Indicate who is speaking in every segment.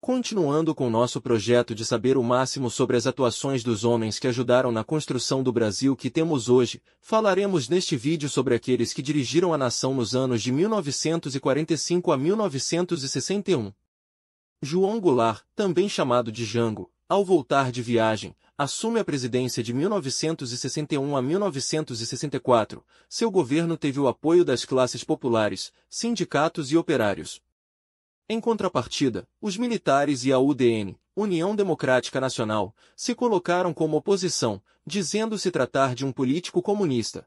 Speaker 1: Continuando com nosso projeto de saber o máximo sobre as atuações dos homens que ajudaram na construção do Brasil que temos hoje, falaremos neste vídeo sobre aqueles que dirigiram a nação nos anos de 1945 a 1961. João Goulart, também chamado de Jango, ao voltar de viagem, assume a presidência de 1961 a 1964. Seu governo teve o apoio das classes populares, sindicatos e operários. Em contrapartida, os militares e a UDN, União Democrática Nacional, se colocaram como oposição, dizendo se tratar de um político comunista.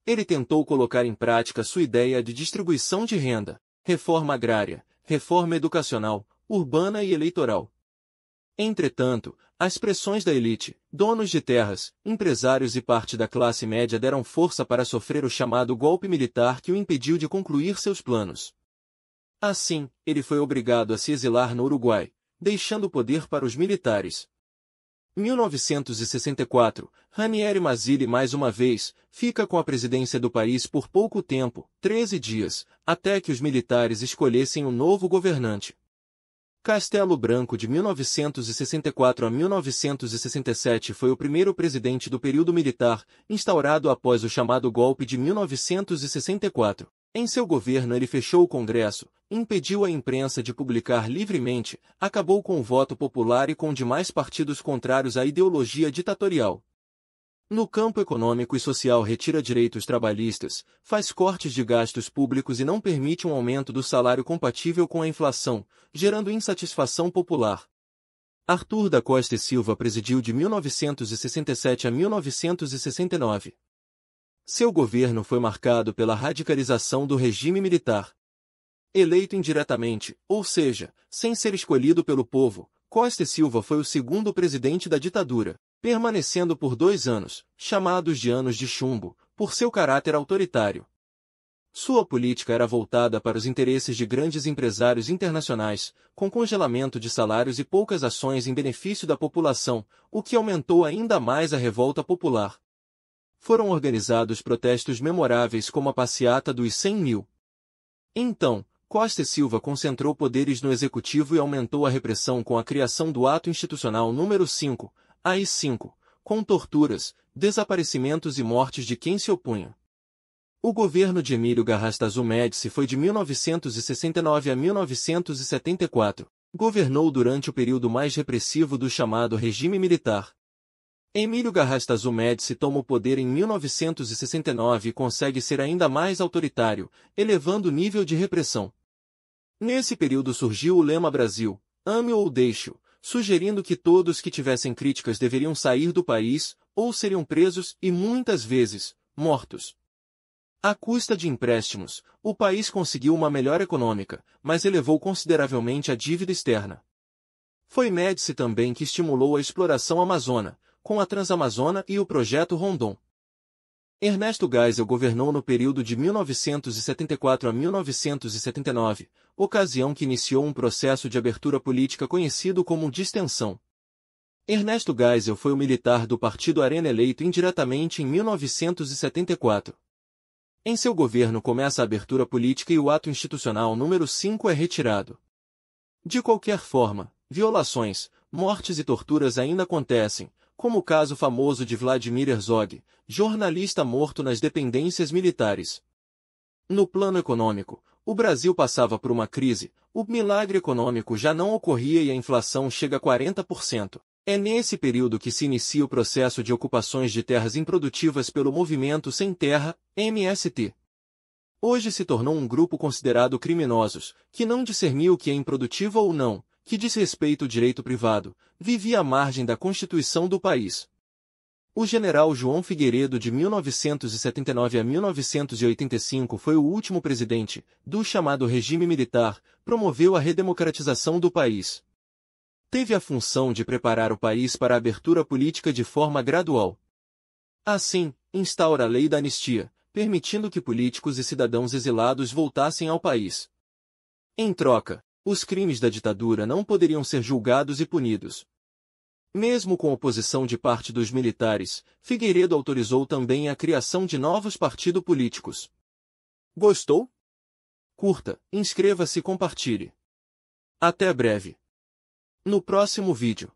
Speaker 1: Ele tentou colocar em prática sua ideia de distribuição de renda, reforma agrária, reforma educacional, urbana e eleitoral. Entretanto, as pressões da elite, donos de terras, empresários e parte da classe média deram força para sofrer o chamado golpe militar que o impediu de concluir seus planos. Assim, ele foi obrigado a se exilar no Uruguai, deixando o poder para os militares. 1964, Ranieri Mazzilli mais uma vez, fica com a presidência do país por pouco tempo, 13 dias, até que os militares escolhessem um novo governante. Castelo Branco de 1964 a 1967 foi o primeiro presidente do período militar, instaurado após o chamado golpe de 1964. Em seu governo ele fechou o Congresso, impediu a imprensa de publicar livremente, acabou com o voto popular e com demais partidos contrários à ideologia ditatorial. No campo econômico e social retira direitos trabalhistas, faz cortes de gastos públicos e não permite um aumento do salário compatível com a inflação, gerando insatisfação popular. Arthur da Costa e Silva presidiu de 1967 a 1969. Seu governo foi marcado pela radicalização do regime militar. Eleito indiretamente, ou seja, sem ser escolhido pelo povo, Costa e Silva foi o segundo presidente da ditadura, permanecendo por 2 anos, chamados de anos de chumbo, por seu caráter autoritário. Sua política era voltada para os interesses de grandes empresários internacionais, com congelamento de salários e poucas ações em benefício da população, o que aumentou ainda mais a revolta popular. Foram organizados protestos memoráveis como a passeata dos 100 mil. Então, Costa e Silva concentrou poderes no executivo e aumentou a repressão com a criação do Ato Institucional número 5, AI-5, com torturas, desaparecimentos e mortes de quem se opunha. O governo de Emílio Garrastazu Médici foi de 1969 a 1974. Governou durante o período mais repressivo do chamado regime militar. Emílio Garrastazu Médici toma o poder em 1969 e consegue ser ainda mais autoritário, elevando o nível de repressão. Nesse período surgiu o lema Brasil, ame ou deixe-o, sugerindo que todos que tivessem críticas deveriam sair do país, ou seriam presos e, muitas vezes, mortos. À custa de empréstimos, o país conseguiu uma melhora econômica, mas elevou consideravelmente a dívida externa. Foi Médici também que estimulou a exploração amazônica, com a Transamazônica e o Projeto Rondon. Ernesto Geisel governou no período de 1974 a 1979, ocasião que iniciou um processo de abertura política conhecido como distensão. Ernesto Geisel foi o militar do Partido Arena eleito indiretamente em 1974. Em seu governo começa a abertura política e o ato institucional número 5 é retirado. De qualquer forma, violações, mortes e torturas ainda acontecem, como o caso famoso de Vladimir Herzog, jornalista morto nas dependências militares. No plano econômico, o Brasil passava por uma crise, o milagre econômico já não ocorria e a inflação chega a 40%. É nesse período que se inicia o processo de ocupações de terras improdutivas pelo Movimento Sem Terra, MST. Hoje se tornou um grupo considerado criminosos, que não discernia o que é improdutivo ou não, que diz respeito ao direito privado, vivia à margem da Constituição do país. O general João Figueiredo de 1979 a 1985 foi o último presidente, do chamado regime militar, promoveu a redemocratização do país. Teve a função de preparar o país para a abertura política de forma gradual. Assim, instaura a lei da anistia, permitindo que políticos e cidadãos exilados voltassem ao país. Em troca, os crimes da ditadura não poderiam ser julgados e punidos. Mesmo com oposição de parte dos militares, Figueiredo autorizou também a criação de novos partidos políticos. Gostou? Curta, inscreva-se e compartilhe. Até breve. No próximo vídeo.